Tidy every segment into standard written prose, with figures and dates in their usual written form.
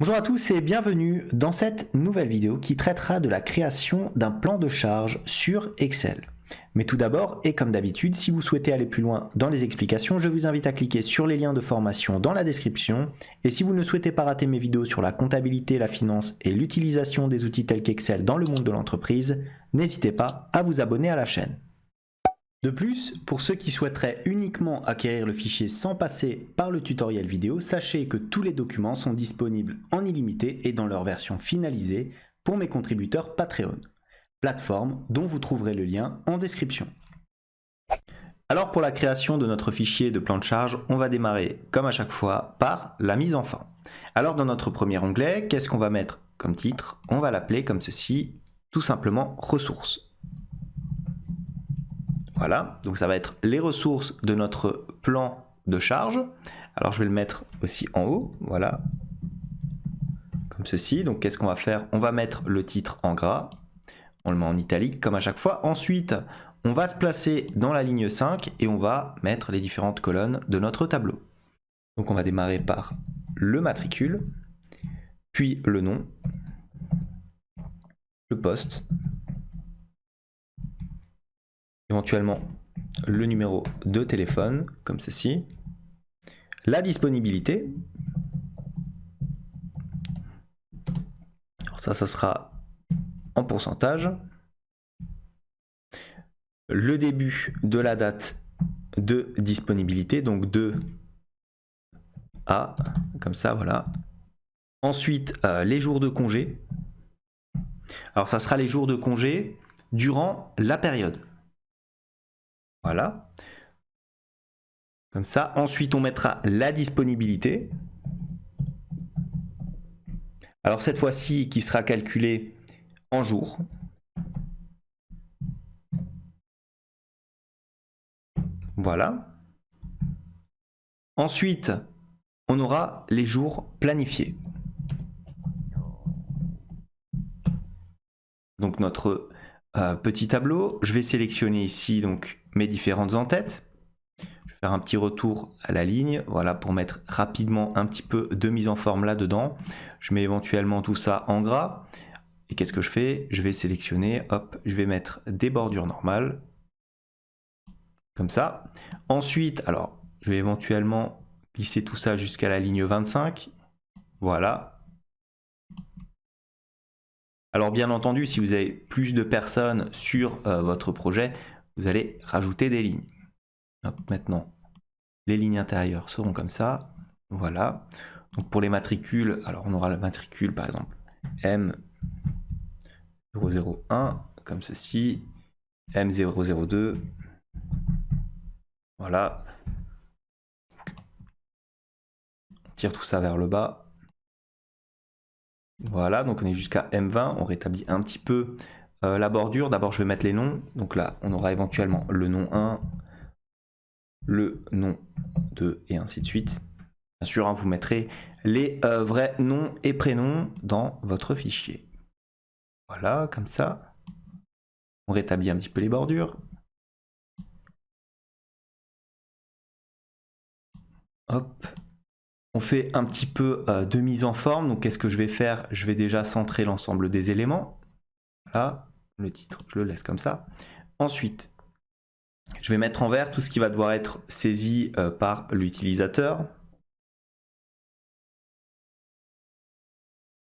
Bonjour à tous et bienvenue dans cette nouvelle vidéo qui traitera de la création d'un plan de charge sur Excel. Mais tout d'abord, et comme d'habitude, si vous souhaitez aller plus loin dans les explications, je vous invite à cliquer sur les liens de formation dans la description. Et si vous ne souhaitez pas rater mes vidéos sur la comptabilité, la finance et l'utilisation des outils tels qu'Excel dans le monde de l'entreprise, n'hésitez pas à vous abonner à la chaîne. De plus, pour ceux qui souhaiteraient uniquement acquérir le fichier sans passer par le tutoriel vidéo, sachez que tous les documents sont disponibles en illimité et dans leur version finalisée pour mes contributeurs Patreon, plateforme dont vous trouverez le lien en description. Alors pour la création de notre fichier de plan de charge, on va démarrer comme à chaque fois par la mise en forme. Alors dans notre premier onglet, qu'est-ce qu'on va mettre comme titre? On va l'appeler comme ceci, tout simplement ressources. Voilà, donc ça va être les ressources de notre plan de charge. Alors je vais le mettre aussi en haut, voilà, comme ceci. Donc qu'est-ce qu'on va faire? On va mettre le titre en gras, on le met en italique comme à chaque fois. Ensuite, on va se placer dans la ligne 5 et on va mettre les différentes colonnes de notre tableau. Donc on va démarrer par le matricule, puis le nom, le poste, éventuellement le numéro de téléphone, comme ceci, la disponibilité. Alors ça sera en pourcentage. Le début de la date de disponibilité, donc 2A, comme ça, voilà. Ensuite, les jours de congé. Alors ça sera les jours de congé durant la période. Voilà. Comme ça. Ensuite, on mettra la disponibilité. Alors cette fois-ci, qui sera calculée en jours. Voilà. Ensuite, on aura les jours planifiés. Donc notre petit tableau, je vais sélectionner ici donc mes différentes en-têtes. Je vais faire un petit retour à la ligne, voilà, pour mettre rapidement un petit peu de mise en forme là-dedans. Je mets éventuellement tout ça en gras. Et qu'est-ce que je fais? Je vais sélectionner, hop, je vais mettre des bordures normales. Comme ça. Ensuite, alors, je vais éventuellement glisser tout ça jusqu'à la ligne 25. Voilà. Alors bien entendu, si vous avez plus de personnes sur votre projet, vous allez rajouter des lignes. Hop, maintenant, les lignes intérieures seront comme ça. Voilà. Donc pour les matricules, alors on aura la matricule par exemple M001 comme ceci, M002. Voilà. On tire tout ça vers le bas. Voilà, donc on est jusqu'à M20, on rétablit un petit peu la bordure. D'abord, je vais mettre les noms. Donc là, on aura éventuellement le nom 1, le nom 2 et ainsi de suite. Bien sûr, hein, vous mettrez les vrais noms et prénoms dans votre fichier. Voilà, comme ça. On rétablit un petit peu les bordures. Hop. On fait un petit peu de mise en forme. Donc, qu'est-ce que je vais faire? Je vais déjà centrer l'ensemble des éléments. Là, le titre, je le laisse comme ça. Ensuite, je vais mettre en vert tout ce qui va devoir être saisi par l'utilisateur.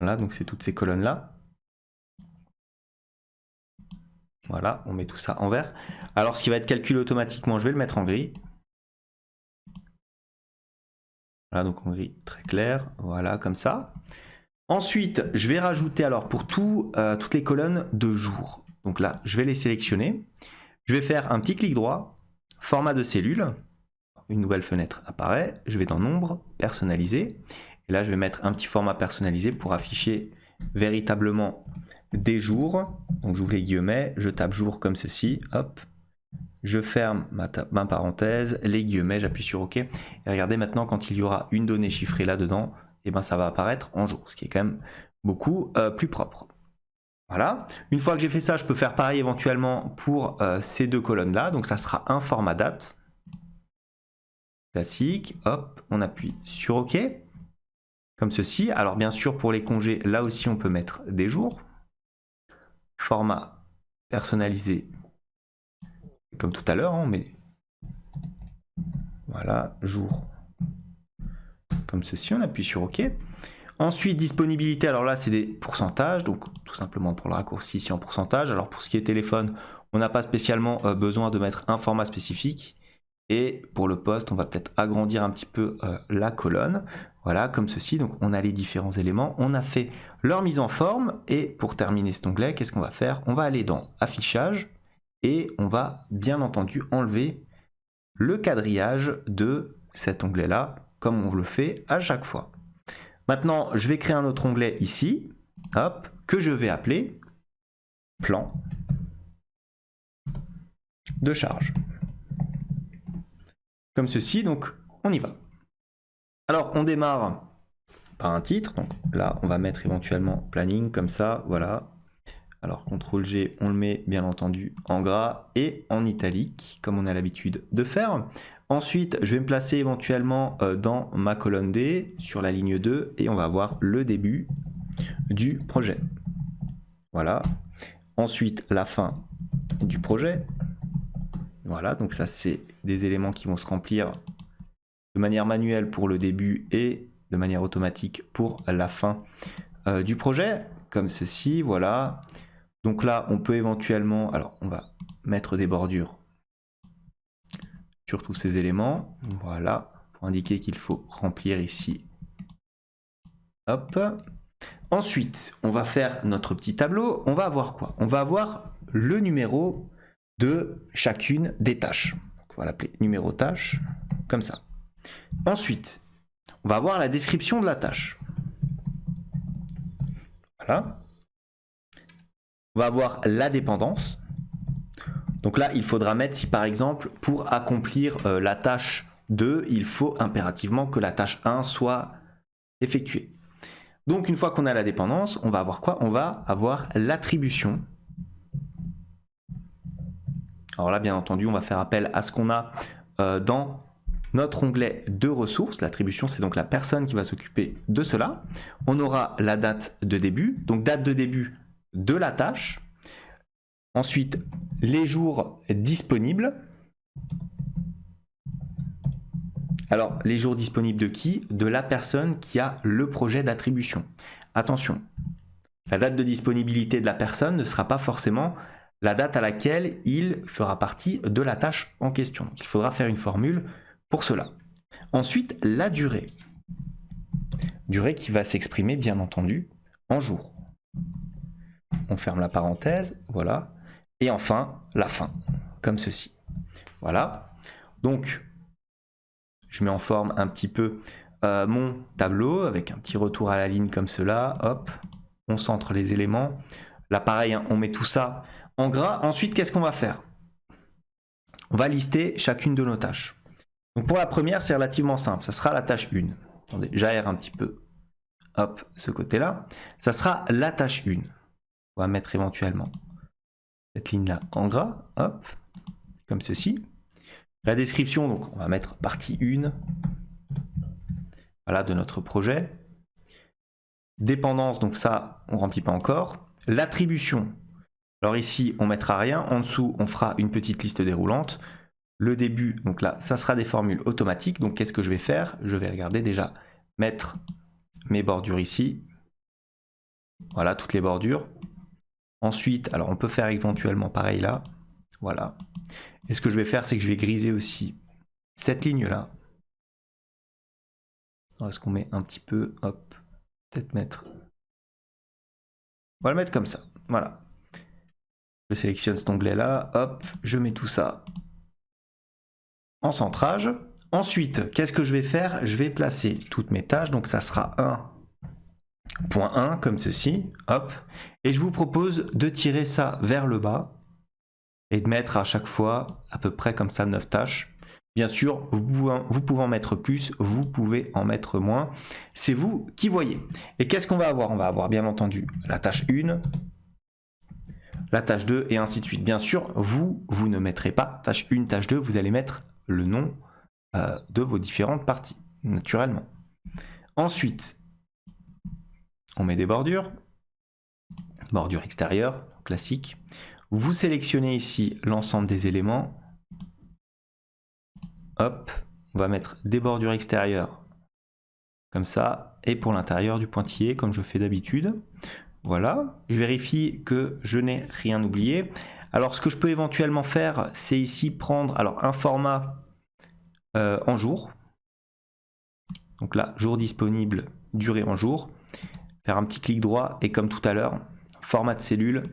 Voilà, donc c'est toutes ces colonnes-là. Voilà, on met tout ça en vert. Alors, ce qui va être calculé automatiquement, je vais le mettre en gris. Voilà, donc en gris très clair. Voilà, comme ça. Ensuite, je vais rajouter alors pour toutes les colonnes de jour. Donc là, je vais les sélectionner. Je vais faire un petit clic droit, format de cellule. Une nouvelle fenêtre apparaît. Je vais dans Nombre, Personnaliser. Et là, je vais mettre un petit format personnalisé pour afficher véritablement des jours. Donc j'ouvre les guillemets, je tape jour comme ceci. Hop. Je ferme ma parenthèse, les guillemets, j'appuie sur OK. Et regardez maintenant, quand il y aura une donnée chiffrée là-dedans, et ben ça va apparaître en jour, ce qui est quand même beaucoup plus propre. Voilà. Une fois que j'ai fait ça, je peux faire pareil éventuellement pour ces deux colonnes-là. Donc ça sera un format date. Classique. Hop, on appuie sur OK. comme ceci. Alors bien sûr, pour les congés, là aussi, on peut mettre des jours. Format personnalisé, comme tout à l'heure, hein, mais voilà, jour, comme ceci, on appuie sur OK. Ensuite, disponibilité, alors là, c'est des pourcentages, donc tout simplement pour le raccourci ici en pourcentage. Alors pour ce qui est téléphone, on n'a pas spécialement besoin de mettre un format spécifique. Et pour le poste, on va peut-être agrandir un petit peu la colonne. Voilà, comme ceci. Donc on a les différents éléments. On a fait leur mise en forme. Et pour terminer cet onglet, qu'est-ce qu'on va faire? On va aller dans Affichage. Et on va bien entendu enlever le quadrillage de cet onglet-là, comme on le fait à chaque fois. Maintenant, je vais créer un autre onglet ici, hop, que je vais appeler Plan de charge. Comme ceci, donc on y va. Alors, on démarre par un titre. Donc là, on va mettre éventuellement Planning, comme ça, voilà. Alors, CTRL-G, on le met bien entendu en gras et en italique, comme on a l'habitude de faire. Ensuite, je vais me placer éventuellement dans ma colonne D, sur la ligne 2, et on va voir le début du projet. Voilà. Ensuite, la fin du projet. Voilà, donc ça, c'est des éléments qui vont se remplir de manière manuelle pour le début et de manière automatique pour la fin du projet, comme ceci, voilà. Donc là, on peut éventuellement, alors on va mettre des bordures sur tous ces éléments, voilà, pour indiquer qu'il faut remplir ici. Hop. Ensuite, on va faire notre petit tableau. On va avoir quoi? On va avoir le numéro de chacune des tâches. Donc, on va l'appeler numéro tâche, comme ça. Ensuite, on va avoir la description de la tâche. Voilà. On va avoir la dépendance. Donc là, il faudra mettre si par exemple, pour accomplir la tâche 2, il faut impérativement que la tâche 1 soit effectuée. Donc une fois qu'on a la dépendance, on va avoir quoi? On va avoir l'attribution. Alors là, bien entendu, on va faire appel à ce qu'on a dans notre onglet de ressources. L'attribution, c'est donc la personne qui va s'occuper de cela. On aura la date de début, donc date de début de la tâche. Ensuite, les jours disponibles. Alors, les jours disponibles de qui? De la personne qui a le projet d'attribution. Attention, la date de disponibilité de la personne ne sera pas forcément la date à laquelle il fera partie de la tâche en question. Donc, il faudra faire une formule pour cela. Ensuite, la durée. Durée qui va s'exprimer, bien entendu, en jours. On ferme la parenthèse, voilà. Et enfin, la fin, comme ceci. Voilà. Donc, je mets en forme un petit peu mon tableau avec un petit retour à la ligne comme cela. Hop, on centre les éléments. Là, pareil, hein, on met tout ça en gras. Ensuite, qu'est-ce qu'on va faire? On va lister chacune de nos tâches. Donc, pour la première, c'est relativement simple. Ça sera la tâche 1. Attendez, j'aère un petit peu. Hop, ce côté-là. Ça sera la tâche 1. On va mettre éventuellement cette ligne-là en gras. Hop, comme ceci. La description, donc on va mettre partie 1, voilà, de notre projet. Dépendance, donc ça, on ne remplit pas encore. L'attribution, alors ici, on ne mettra rien. En dessous, on fera une petite liste déroulante. Le début, donc là, ça sera des formules automatiques. Donc qu'est-ce que je vais faire? Je vais regarder déjà, mettre mes bordures ici. Voilà, toutes les bordures. Ensuite, alors on peut faire éventuellement pareil là. Voilà. Et ce que je vais faire, c'est que je vais griser aussi cette ligne-là. Est-ce qu'on met un petit peu, hop, peut-être mettre. On va le mettre comme ça, voilà. Je sélectionne cet onglet-là, hop, je mets tout ça en centrage. Ensuite, qu'est-ce que je vais faire? Je vais placer toutes mes tâches, donc ça sera 1.1 comme ceci, hop. Et je vous propose de tirer ça vers le bas et de mettre à chaque fois à peu près comme ça 9 tâches. Bien sûr, vous pouvez en mettre plus, vous pouvez en mettre moins. C'est vous qui voyez. Et qu'est-ce qu'on va avoir? On va avoir bien entendu la tâche 1, la tâche 2 et ainsi de suite. Bien sûr, vous ne mettrez pas tâche 1, tâche 2, vous allez mettre le nom de vos différentes parties, naturellement. Ensuite, On met des bordures. Bordure extérieure, classique. Vous sélectionnez ici l'ensemble des éléments. Hop, on va mettre des bordures extérieures comme ça. Et pour l'intérieur du pointillé, comme je fais d'habitude. Voilà, je vérifie que je n'ai rien oublié. Alors, ce que je peux éventuellement faire, c'est ici prendre un format en jour. Donc là, jour disponible, durée en jour. Faire un petit clic droit et comme tout à l'heure, format de cellule,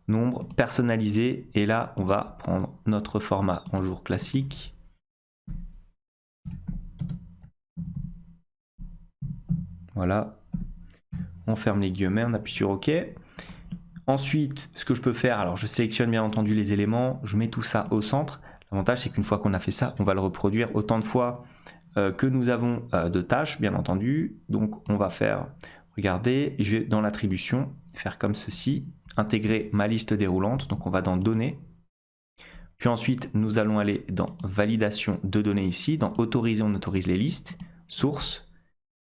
nombre personnalisé. Et là, on va prendre notre format en jour classique. Voilà. On ferme les guillemets, on appuie sur OK. Ensuite, ce que je peux faire, alors je sélectionne bien entendu les éléments, je mets tout ça au centre. L'avantage, c'est qu'une fois qu'on a fait ça, on va le reproduire autant de fois que nous avons de tâches, bien entendu. Donc, on va faire, regardez, je vais dans l'attribution, faire comme ceci, intégrer ma liste déroulante. Donc, on va dans Données. Puis ensuite, nous allons aller dans Validation de données ici. Dans Autoriser, on autorise les listes, Source.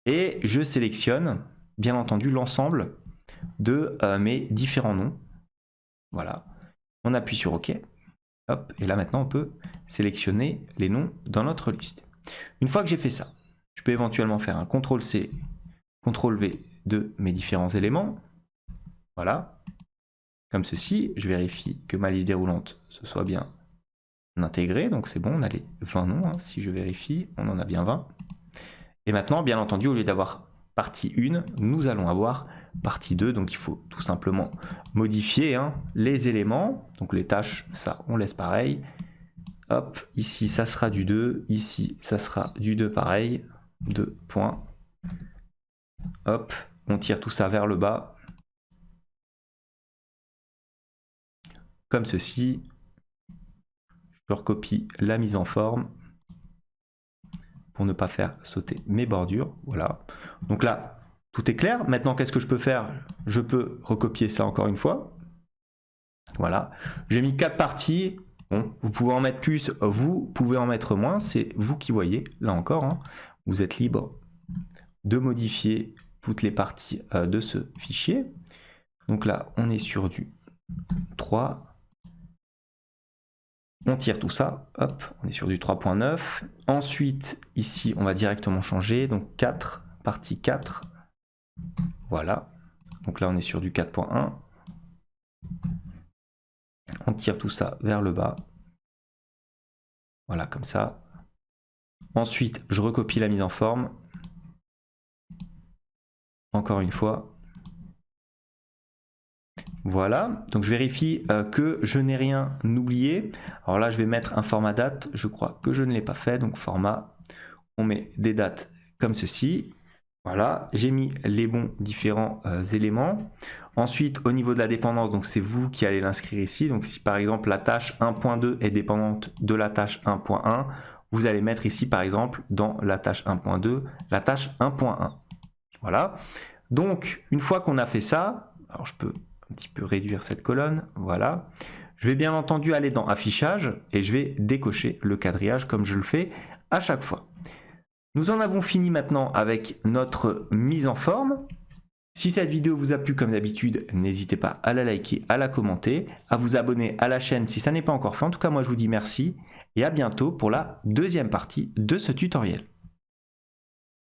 Et je sélectionne, bien entendu, l'ensemble de mes différents noms. Voilà. On appuie sur OK. Hop. Et là, maintenant, on peut sélectionner les noms dans notre liste. Une fois que j'ai fait ça, je peux éventuellement faire un CTRL-C, CTRL-V de mes différents éléments. Voilà. Comme ceci, je vérifie que ma liste déroulante se soit bien intégrée. Donc c'est bon, on a les 20 noms. Hein. Si je vérifie, on en a bien 20. Et maintenant, bien entendu, au lieu d'avoir partie 1, nous allons avoir partie 2. Donc il faut tout simplement modifier les éléments. Donc les tâches, ça, on laisse pareil. Hop, ici, ça sera du 2. Ici, ça sera du 2 pareil. 2 points. Hop, on tire tout ça vers le bas. Comme ceci. Je recopie la mise en forme pour ne pas faire sauter mes bordures. Voilà. Donc là, tout est clair. Maintenant, qu'est-ce que je peux faire? Je peux recopier ça encore une fois. Voilà. J'ai mis 4 parties. Bon, vous pouvez en mettre plus, vous pouvez en mettre moins. C'est vous qui voyez. Là encore, vous êtes libre de modifier toutes les parties de ce fichier. Donc là, on est sur du 3. On tire tout ça, hop, on est sur du 3.9. Ensuite, ici, on va directement changer. Donc 4, partie 4. Voilà. Donc là, on est sur du 4.1. On tire tout ça vers le bas. Voilà, comme ça. Ensuite, je recopie la mise en forme. Encore une fois. Voilà, donc je vérifie que je n'ai rien oublié. Alors là, je vais mettre un format date. Je crois que je ne l'ai pas fait. Donc format, on met des dates comme ceci. Voilà, j'ai mis les bons différents éléments. Ensuite, au niveau de la dépendance, donc c'est vous qui allez l'inscrire ici. Donc si par exemple la tâche 1.2 est dépendante de la tâche 1.1, vous allez mettre ici par exemple dans la tâche 1.2, la tâche 1.1. Voilà, donc une fois qu'on a fait ça, alors je peux un petit peu réduire cette colonne, voilà. Je vais bien entendu aller dans Affichage et je vais décocher le quadrillage comme je le fais à chaque fois. Nous en avons fini maintenant avec notre mise en forme. Si cette vidéo vous a plu comme d'habitude, n'hésitez pas à la liker, à la commenter, à vous abonner à la chaîne si ça n'est pas encore fait. En tout cas, moi je vous dis merci et à bientôt pour la deuxième partie de ce tutoriel.